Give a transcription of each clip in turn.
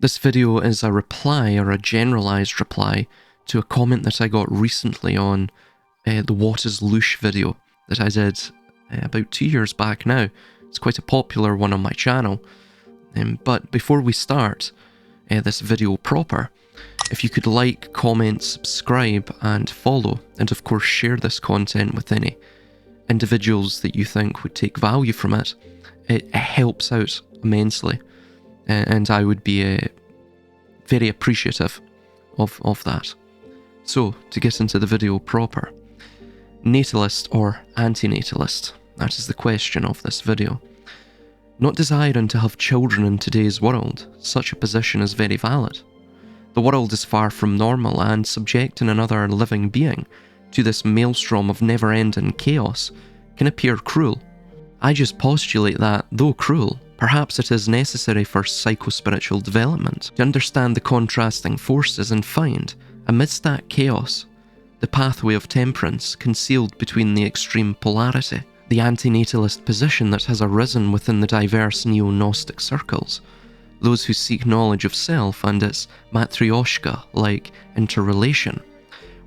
This video is a reply, or a generalized reply, to a comment that I got recently on the What is Loosh video that I did about 2 years back now. It's quite a popular one on my channel. But before we start this video proper, if you could like, comment, subscribe and follow, and of course share this content with any individuals that you think would take value from it, it helps out immensely. And I would be very appreciative of that. So, to get into the video proper. Natalist or anti-natalist? That is the question of this video. Not desiring to have children in today's world, such a position is very valid. The world is far from normal, and subjecting another living being to this maelstrom of never-ending chaos can appear cruel. I just postulate that, though cruel, perhaps it is necessary for psycho-spiritual development to understand the contrasting forces and find, amidst that chaos, the pathway of temperance concealed between the extreme polarity, the anti-natalist position that has arisen within the diverse neo-Gnostic circles, those who seek knowledge of self and its matryoshka-like interrelation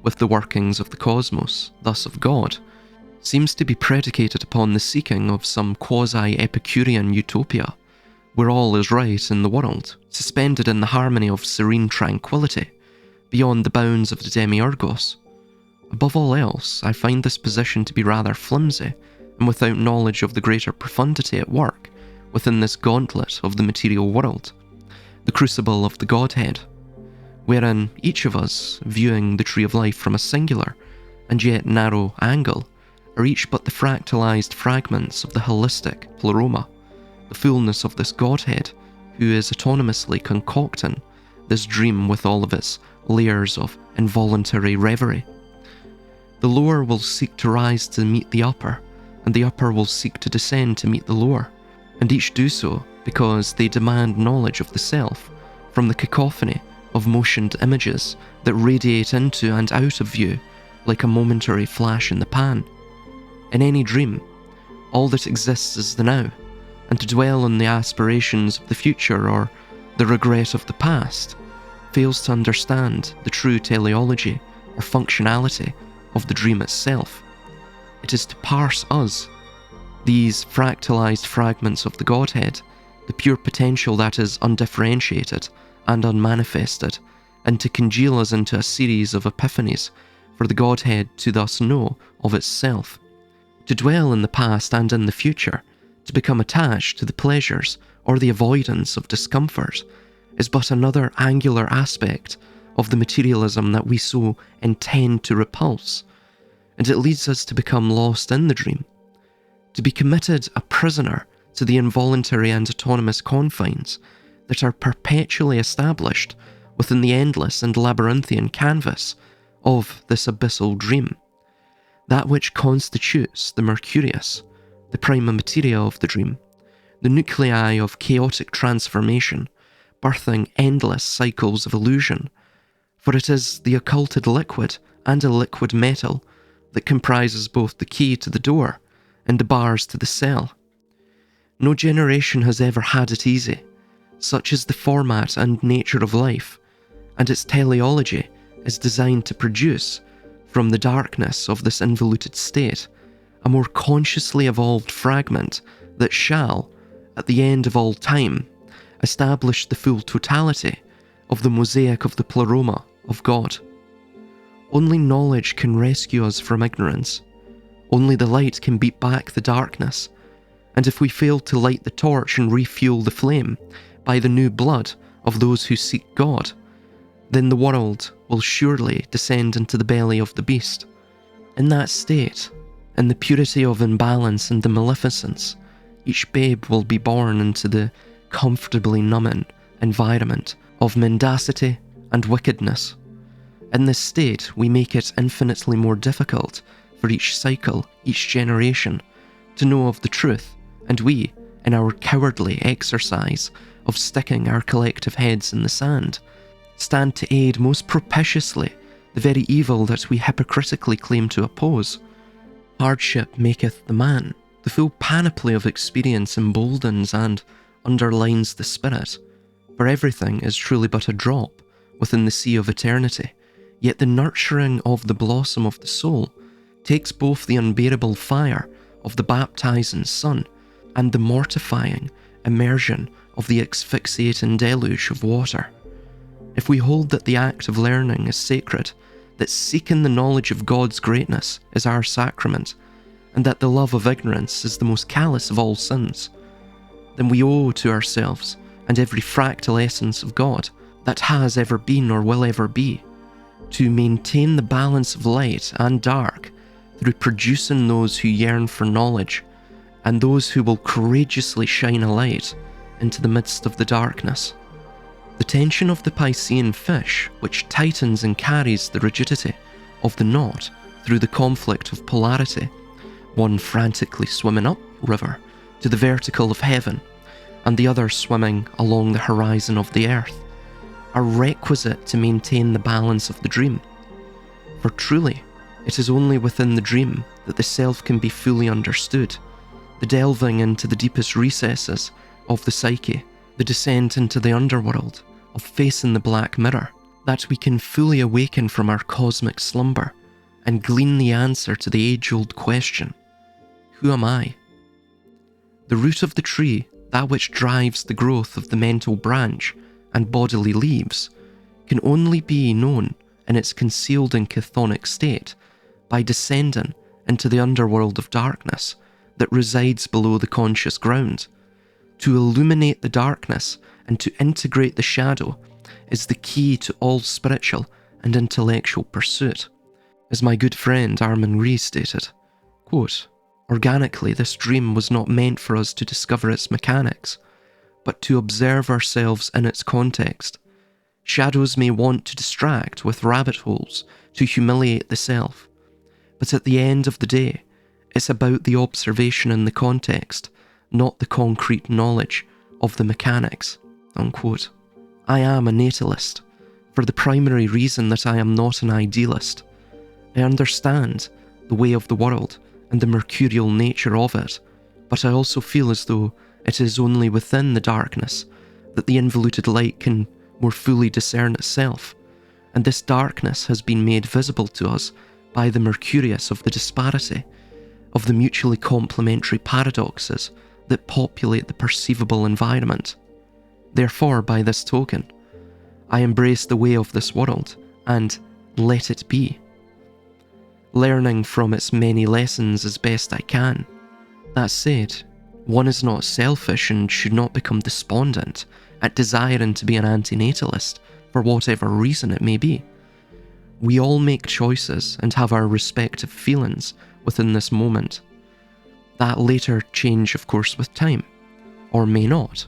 with the workings of the cosmos, thus of God, seems to be predicated upon the seeking of some quasi-Epicurean utopia, where all is right in the world, suspended in the harmony of serene tranquility, beyond the bounds of the demiurgos. Above all else, I find this position to be rather flimsy, and without knowledge of the greater profundity at work within this gauntlet of the material world, the crucible of the Godhead, wherein each of us, viewing the tree of life from a singular and yet narrow angle, are each but the fractalized fragments of the holistic pleroma, the fullness of this Godhead, who is autonomously concocting this dream with all of its layers of involuntary reverie. The lower will seek to rise to meet the upper, and the upper will seek to descend to meet the lower, and each do so because they demand knowledge of the self from the cacophony of motioned images that radiate into and out of view like a momentary flash in the pan. In any dream, all that exists is the now, and to dwell on the aspirations of the future or the regret of the past fails to understand the true teleology or functionality of the dream itself. It is to parse us, these fractalized fragments of the Godhead, the pure potential that is undifferentiated and unmanifested, and to congeal us into a series of epiphanies for the Godhead to thus know of itself. To dwell in the past and in the future, to become attached to the pleasures or the avoidance of discomfort, is but another angular aspect of the materialism that we so intend to repulse, and it leads us to become lost in the dream, to be committed a prisoner to the involuntary and autonomous confines that are perpetually established within the endless and labyrinthian canvas of this abyssal dream. That which constitutes the Mercurius, the prima materia of the dream, the nuclei of chaotic transformation, birthing endless cycles of illusion, for it is the occulted liquid and a liquid metal that comprises both the key to the door and the bars to the cell. No generation has ever had it easy. Such is the format and nature of life, and its teleology is designed to produce, from the darkness of this involuted state, a more consciously evolved fragment that shall, at the end of all time, establish the full totality of the mosaic of the pleroma of God. Only knowledge can rescue us from ignorance. Only the light can beat back the darkness, and if we fail to light the torch and refuel the flame by the new blood of those who seek God, then the world will surely descend into the belly of the beast. In that state, in the purity of imbalance and the maleficence, each babe will be born into the comfortably numbing environment of mendacity and wickedness. In this state, we make it infinitely more difficult for each cycle, each generation, to know of the truth, and we, in our cowardly exercise of sticking our collective heads in the sand, stand to aid most propitiously the very evil that we hypocritically claim to oppose. Hardship maketh the man. The full panoply of experience emboldens and underlines the spirit. For everything is truly but a drop within the sea of eternity, yet the nurturing of the blossom of the soul takes both the unbearable fire of the baptizing sun and the mortifying immersion of the asphyxiating deluge of water. If we hold that the act of learning is sacred, that seeking the knowledge of God's greatness is our sacrament, and that the love of ignorance is the most callous of all sins, then we owe to ourselves and every fractal essence of God that has ever been or will ever be, to maintain the balance of light and dark through producing those who yearn for knowledge and those who will courageously shine a light into the midst of the darkness. The tension of the Piscean fish, which tightens and carries the rigidity of the knot through the conflict of polarity, one frantically swimming up river to the vertical of heaven, and the other swimming along the horizon of the earth, are requisite to maintain the balance of the dream. For truly, it is only within the dream that the self can be fully understood, the delving into the deepest recesses of the psyche, the descent into the underworld, of facing the black mirror, that we can fully awaken from our cosmic slumber and glean the answer to the age-old question, who am I? The root of the tree, that which drives the growth of the mental branch and bodily leaves, can only be known in its concealed and chthonic state by descending into the underworld of darkness that resides below the conscious ground. To illuminate the darkness and to integrate the shadow is the key to all spiritual and intellectual pursuit. As my good friend Armin Ree stated, quote, "Organically, this dream was not meant for us to discover its mechanics, but to observe ourselves in its context. Shadows may want to distract with rabbit holes to humiliate the self, but at the end of the day, it's about the observation in the context, not the concrete knowledge of the mechanics." Unquote. I am a natalist, for the primary reason that I am not an idealist. I understand the way of the world and the mercurial nature of it, but I also feel as though it is only within the darkness that the involuted light can more fully discern itself, and this darkness has been made visible to us by the mercurius of the disparity, of the mutually complementary paradoxes that populate the perceivable environment. Therefore, by this token, I embrace the way of this world and let it be, learning from its many lessons as best I can. That said, one is not selfish and should not become despondent at desiring to be an anti-natalist for whatever reason it may be. We all make choices and have our respective feelings within this moment. That later change, of course, with time, or may not.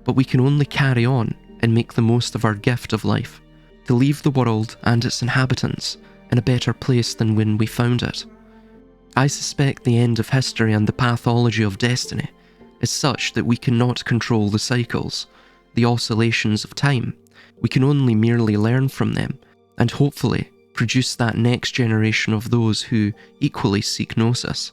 But we can only carry on and make the most of our gift of life, to leave the world and its inhabitants in a better place than when we found it. I suspect the end of history and the pathology of destiny is such that we cannot control the cycles, the oscillations of time. We can only merely learn from them and hopefully produce that next generation of those who equally seek gnosis,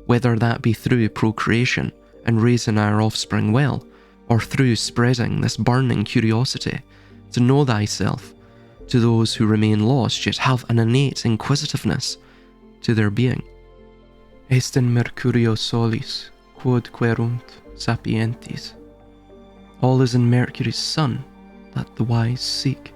whether that be through procreation and raising our offspring well, or through spreading this burning curiosity to know thyself to those who remain lost yet have an innate inquisitiveness to their being. Est in Mercurio solis, quod querunt sapientis. All is in Mercury's sun that the wise seek.